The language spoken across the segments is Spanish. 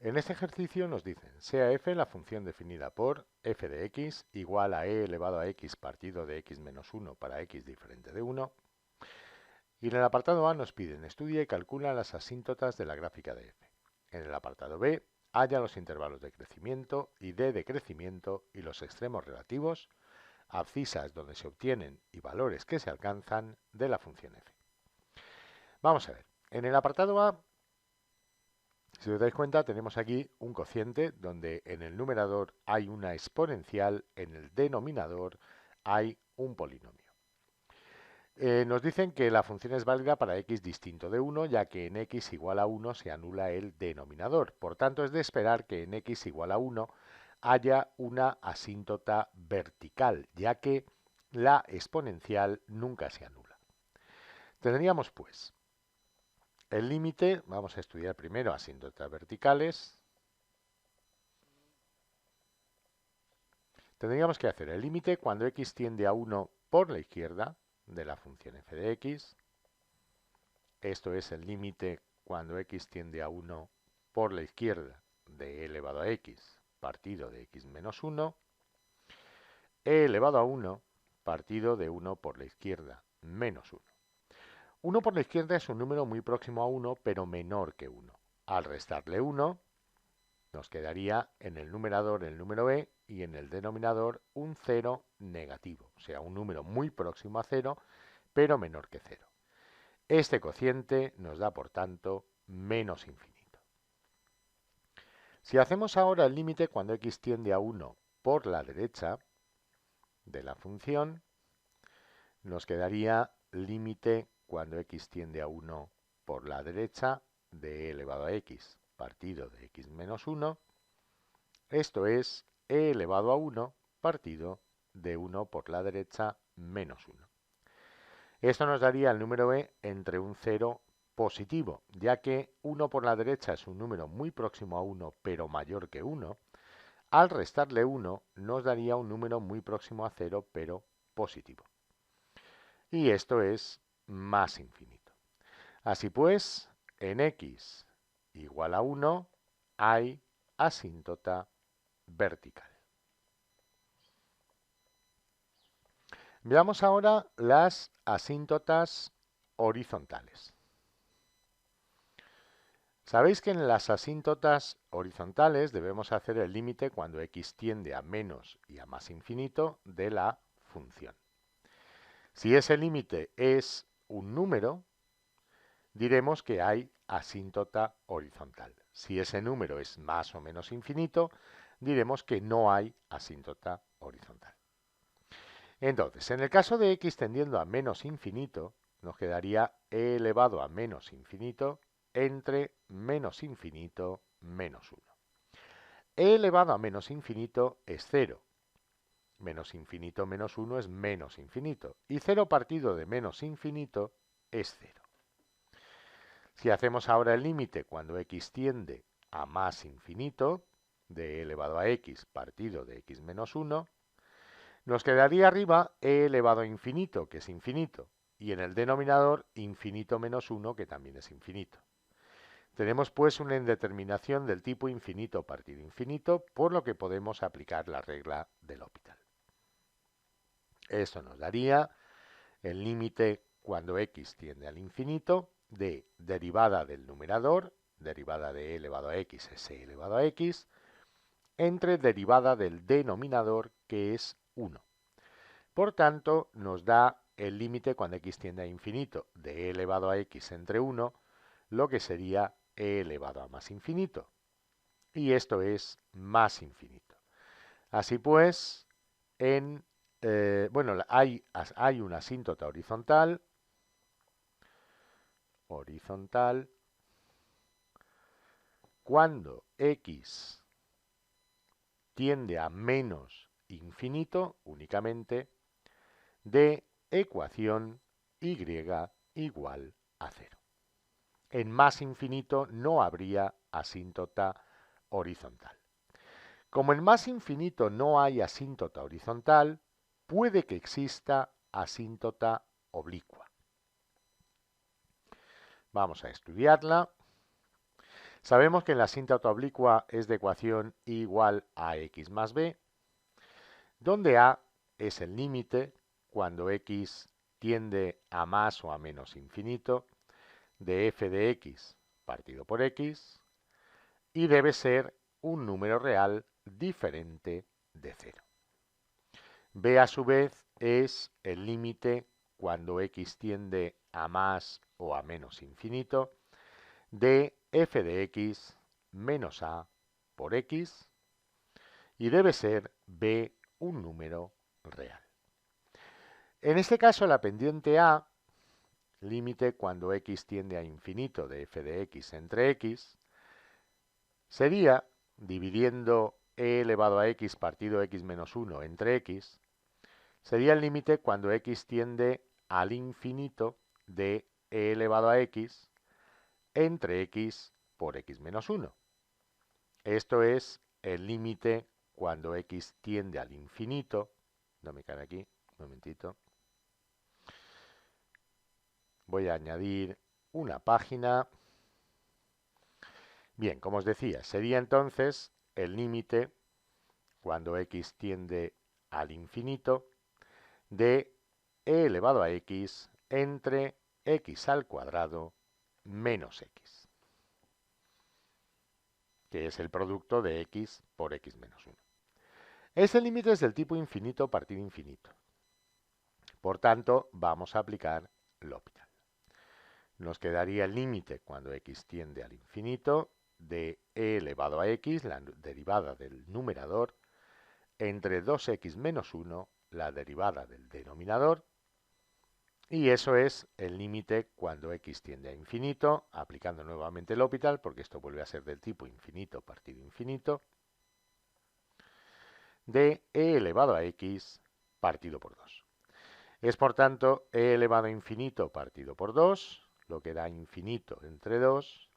En este ejercicio nos dicen, sea f la función definida por f de x igual a e elevado a x partido de x menos 1 para x diferente de 1. Y en el apartado A nos piden, estudia y calcula las asíntotas de la gráfica de f. En el apartado B, halla los intervalos de crecimiento y d de crecimiento y los extremos relativos, abscisas donde se obtienen y valores que se alcanzan de la función f. Vamos a ver, en el apartado A, si os dais cuenta, tenemos aquí un cociente donde en el numerador hay una exponencial, en el denominador hay un polinomio. Nos dicen que la función es válida para x distinto de 1, ya que en x igual a 1 se anula el denominador. Por tanto, es de esperar que en x igual a 1 haya una asíntota vertical, ya que la exponencial nunca se anula. Tendríamos pues el límite, vamos a estudiar primero asíntotas verticales. Tendríamos que hacer el límite cuando x tiende a 1 por la izquierda de la función f de x. Esto es el límite cuando x tiende a 1 por la izquierda de e elevado a x partido de x menos 1. E elevado a 1 partido de 1 por la izquierda menos 1. 1 por la izquierda es un número muy próximo a 1, pero menor que 1. Al restarle 1, nos quedaría en el numerador el número e y en el denominador un 0 negativo, o sea, un número muy próximo a 0, pero menor que 0. Este cociente nos da, por tanto, menos infinito. Si hacemos ahora el límite cuando x tiende a 1 por la derecha de la función, nos quedaría límite cuando x tiende a 1 por la derecha de e elevado a x partido de x menos 1. Esto es e elevado a 1 partido de 1 por la derecha menos 1. Esto nos daría el número e entre un 0 positivo, ya que 1 por la derecha es un número muy próximo a 1, pero mayor que 1. Al restarle 1 nos daría un número muy próximo a 0, pero positivo. Y esto es más infinito. Así pues, en x igual a 1 hay asíntota vertical. Veamos ahora las asíntotas horizontales. Sabéis que en las asíntotas horizontales debemos hacer el límite cuando x tiende a menos y a más infinito de la función. Si ese límite es un número, diremos que hay asíntota horizontal. Si ese número es más o menos infinito, diremos que no hay asíntota horizontal. Entonces, en el caso de x tendiendo a menos infinito, nos quedaría e elevado a menos infinito entre menos infinito menos 1. E elevado a menos infinito es 0. Menos infinito menos 1 es menos infinito. Y 0 partido de menos infinito es 0. Si hacemos ahora el límite cuando x tiende a más infinito, de e elevado a x partido de x menos 1, nos quedaría arriba e elevado a infinito, que es infinito, y en el denominador infinito menos 1, que también es infinito. Tenemos pues una indeterminación del tipo infinito partido infinito, por lo que podemos aplicar la regla del L'Hopital. Esto nos daría el límite cuando x tiende al infinito de derivada del numerador, derivada de e elevado a x es e elevado a x, entre derivada del denominador, que es 1. Por tanto, nos da el límite cuando x tiende a infinito de e elevado a x entre 1, lo que sería e elevado a más infinito. Y esto es más infinito. Así pues, hay una asíntota horizontal, cuando x tiende a menos infinito únicamente de ecuación y igual a 0. En más infinito no habría asíntota horizontal. Como en más infinito no hay asíntota horizontal, puede que exista asíntota oblicua. Vamos a estudiarla. Sabemos que en la asíntota oblicua es de ecuación igual a x más b, donde a es el límite cuando x tiende a más o a menos infinito de f de x partido por x y debe ser un número real diferente de 0. B a su vez es el límite cuando x tiende a más o a menos infinito de f de x menos a por x y debe ser b un número real. En este caso la pendiente a, límite cuando x tiende a infinito de f de x entre x, sería, dividiendo e elevado a x partido x menos 1 entre x, sería el límite cuando x tiende al infinito de e elevado a x entre x por x menos 1. Esto es el límite cuando x tiende al infinito. No me cae aquí, un momentito. Voy a añadir una página. Bien, como os decía, sería entonces el límite cuando x tiende al infinito de e elevado a x entre x al cuadrado menos x, que es el producto de x por x menos 1. Ese límite es del tipo infinito partido infinito. Por tanto, vamos a aplicar L'Hopital. Nos quedaría el límite cuando x tiende al infinito de e elevado a x, la derivada del numerador, entre 2x menos 1, la derivada del denominador, y eso es el límite cuando x tiende a infinito, aplicando nuevamente el L'Hopital, porque esto vuelve a ser del tipo infinito partido infinito, de e elevado a x partido por 2. Es por tanto e elevado a infinito partido por 2, lo que da infinito entre 2,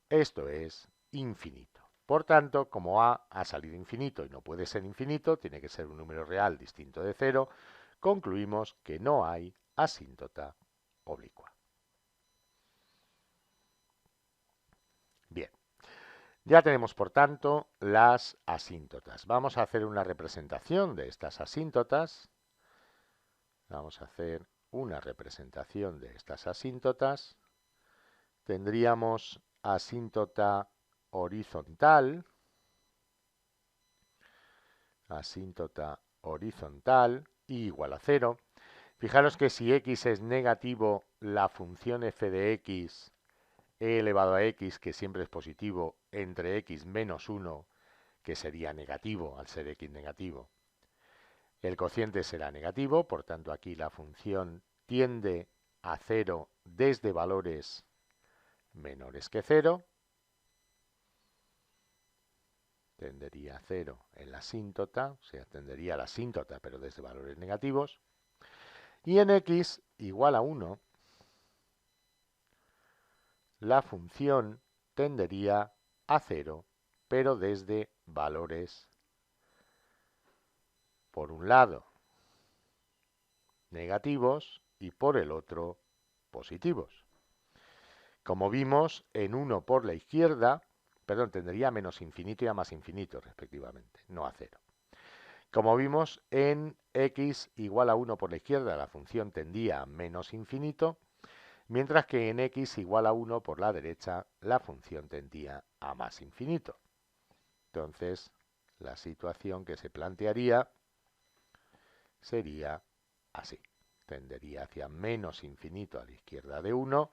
esto es infinito. Por tanto, como a ha salido infinito y no puede ser infinito, tiene que ser un número real distinto de 0, concluimos que no hay asíntota oblicua. Bien, ya tenemos por tanto las asíntotas. Vamos a hacer una representación de estas asíntotas. Vamos a hacer una representación de estas asíntotas. Tendríamos asíntota horizontal, igual a 0. Fijaros que si x es negativo, la función f de x e elevado a x, que siempre es positivo, entre x menos 1, que sería negativo al ser x negativo. El cociente será negativo, por tanto aquí la función tiende a 0 desde valores menores que 0. Tendería a 0 en la asíntota, o sea, tendería a la asíntota, pero desde valores negativos. Y en x igual a 1, la función tendería a 0, pero desde valores, por un lado, negativos y por el otro, positivos. Como vimos, en 1 por la izquierda, tendería a menos infinito y a más infinito, respectivamente, no a 0. Como vimos, en x igual a 1 por la izquierda, la función tendía a menos infinito, mientras que en x igual a 1 por la derecha, la función tendía a más infinito. Entonces, la situación que se plantearía sería así. Tendería hacia menos infinito a la izquierda de 1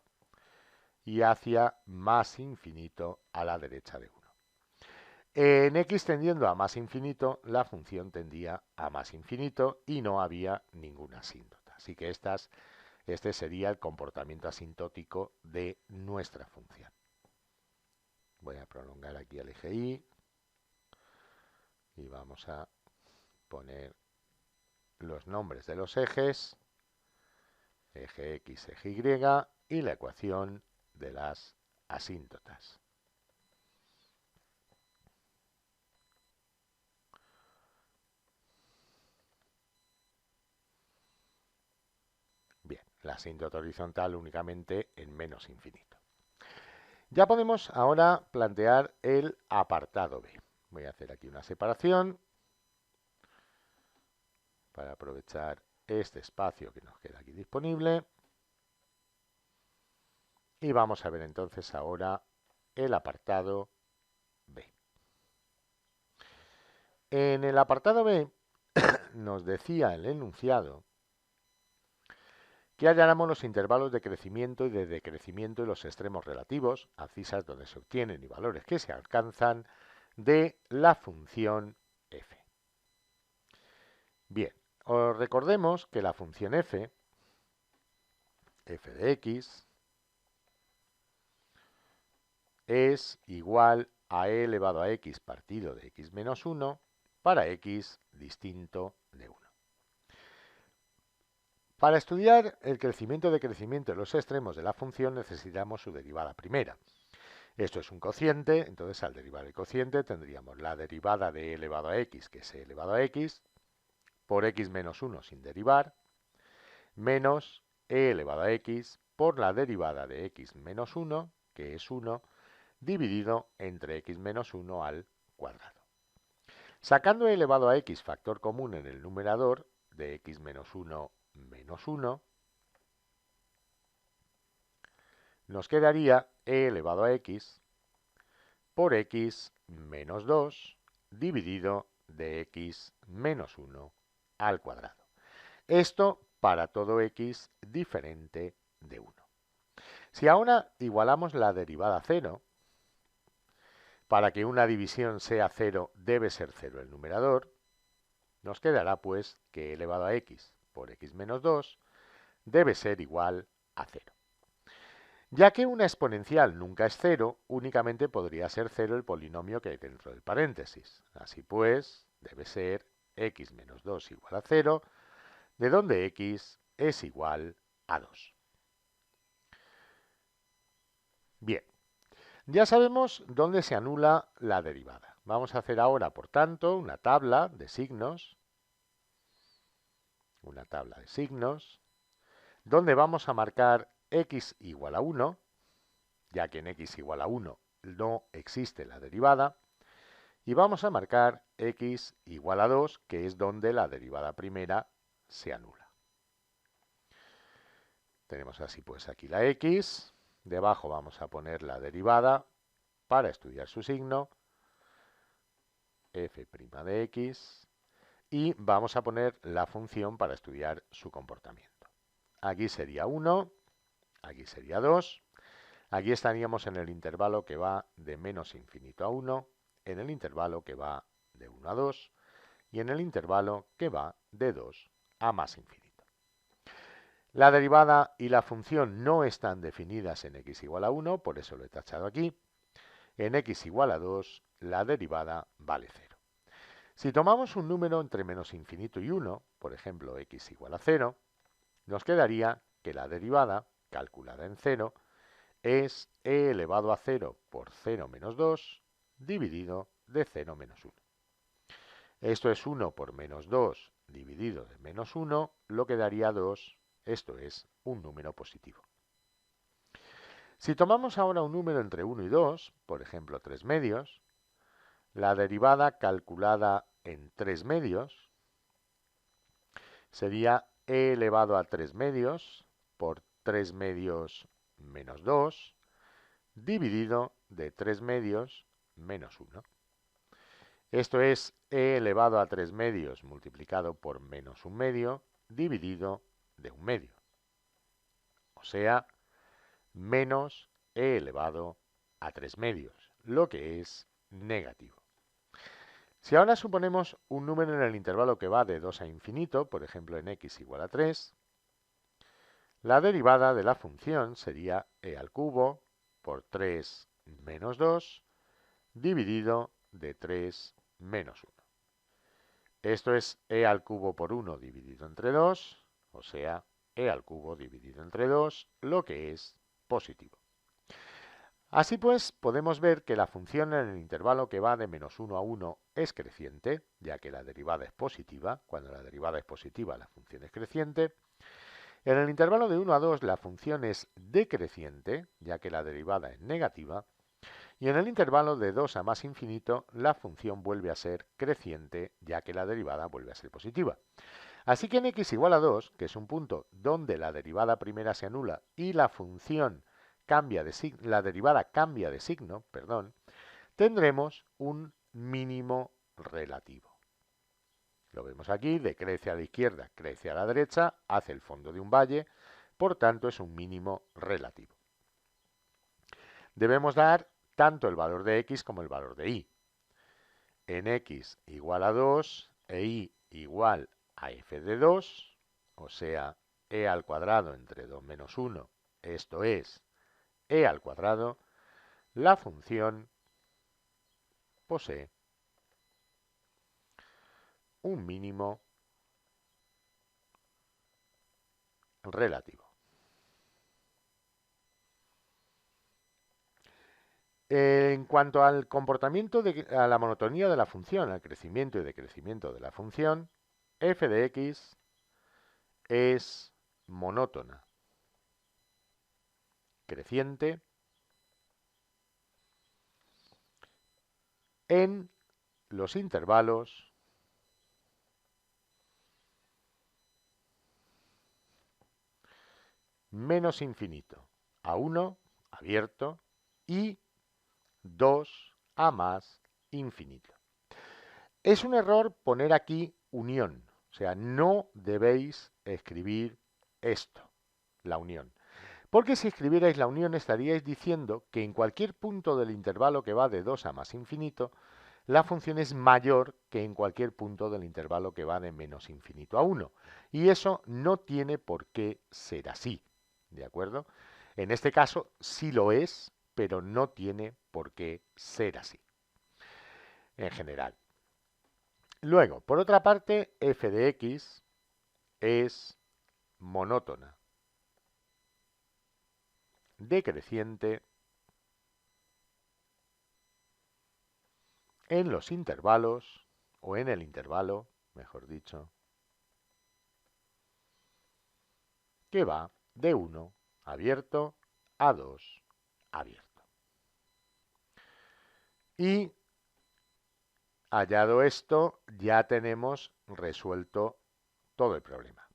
y hacia más infinito a la derecha de 1. En x tendiendo a más infinito, la función tendía a más infinito y no había ninguna asíntota. Así que este sería el comportamiento asintótico de nuestra función. Voy a prolongar aquí el eje Y y vamos a poner los nombres de los ejes, eje X, eje Y, y la ecuación de las asíntotas. Bien, la asíntota horizontal únicamente en menos infinito. Ya podemos ahora plantear el apartado B. Voy a hacer aquí una separación para aprovechar este espacio que nos queda aquí disponible. Y vamos a ver entonces ahora el apartado B. En el apartado B nos decía el enunciado que halláramos los intervalos de crecimiento y de decrecimiento y los extremos relativos, abscisas donde se obtienen y valores que se alcanzan, de la función f. Bien, os recordemos que la función f de x, es igual a e elevado a x partido de x menos 1 para x distinto de 1. Para estudiar el crecimiento de crecimiento de los extremos de la función necesitamos su derivada primera. Esto es un cociente, entonces al derivar el cociente tendríamos la derivada de e elevado a x, que es e elevado a x, por x menos 1 sin derivar, menos e elevado a x por la derivada de x menos 1, que es 1, dividido entre x menos 1 al cuadrado. Sacando e elevado a x factor común en el numerador de x menos 1 menos 1, nos quedaría e elevado a x por x menos 2 dividido de x menos 1 al cuadrado. Esto para todo x diferente de 1. Si ahora igualamos la derivada a 0, para que una división sea 0 debe ser 0 el numerador, nos quedará pues que e elevado a x por x menos 2 debe ser igual a 0. Ya que una exponencial nunca es 0, únicamente podría ser 0 el polinomio que hay dentro del paréntesis. Así pues, debe ser x menos 2 igual a 0, de donde x es igual a 2. Bien, ya sabemos dónde se anula la derivada. Vamos a hacer ahora, por tanto, una tabla de signos, donde vamos a marcar x igual a 1, ya que en x igual a 1 no existe la derivada, y vamos a marcar x igual a 2, que es donde la derivada primera se anula. Tenemos así pues aquí la x, debajo vamos a poner la derivada para estudiar su signo, f' de x, y vamos a poner la función para estudiar su comportamiento. Aquí sería 1, aquí sería 2, aquí estaríamos en el intervalo que va de menos infinito a 1, en el intervalo que va de 1 a 2 y en el intervalo que va de 2 a más infinito. La derivada y la función no están definidas en x igual a 1, por eso lo he tachado aquí. En x igual a 2, la derivada vale 0. Si tomamos un número entre menos infinito y 1, por ejemplo x igual a 0, nos quedaría que la derivada, calculada en 0, es e elevado a 0 por 0 menos 2 dividido de 0 menos 1. Esto es 1 por menos 2 dividido de menos 1, lo que daría 2, esto es un número positivo. Si tomamos ahora un número entre 1 y 2, por ejemplo 3 medios, la derivada calculada en 3 medios sería e elevado a 3 medios por 3 medios menos 2 dividido de 3 medios menos 1. Esto es e elevado a 3 medios multiplicado por menos 1 medio dividido de 1 medio. O sea, menos e elevado a 3 medios, lo que es negativo. Si ahora suponemos un número en el intervalo que va de 2 a infinito, por ejemplo en x igual a 3, la derivada de la función sería e al cubo por 3 menos 2 dividido de 3 menos 1. Esto es e al cubo por 1 dividido entre 2, o sea, e al cubo dividido entre 2, lo que es positivo. Así pues, podemos ver que la función en el intervalo que va de menos 1 a 1 es creciente, ya que la derivada es positiva. Cuando la derivada es positiva, la función es creciente. En el intervalo de 1 a 2 la función es decreciente, ya que la derivada es negativa, y en el intervalo de 2 a más infinito la función vuelve a ser creciente, ya que la derivada vuelve a ser positiva. Así que en x igual a 2, que es un punto donde la derivada primera se anula y la función cambia de signo, la derivada cambia de signo, tendremos un mínimo relativo. Lo vemos aquí, decrece a la izquierda, crece a la derecha, hace el fondo de un valle, por tanto es un mínimo relativo. Debemos dar tanto el valor de x como el valor de y. En x igual a 2 e y igual a f de 2, o sea, e al cuadrado entre 2 menos 1, esto es e al cuadrado, la función posee un mínimo relativo. En cuanto al comportamiento a la monotonía de la función, al crecimiento y decrecimiento de la función, f de x es monótona, creciente, en los intervalos menos infinito, a 1 abierto y 2 a más infinito. Es un error poner aquí unión, o sea, no debéis escribir esto, la unión. Porque si escribierais la unión estaríais diciendo que en cualquier punto del intervalo que va de 2 a más infinito, la función es mayor que en cualquier punto del intervalo que va de menos infinito a 1. Y eso no tiene por qué ser así, ¿de acuerdo? En este caso sí lo es, pero no tiene por qué ser así, en general. Luego, por otra parte, f de x es monótona, decreciente en los intervalos, o en el intervalo, mejor dicho, que va de 1 abierto a 2 abierto. Y hallado esto, ya tenemos resuelto todo el problema.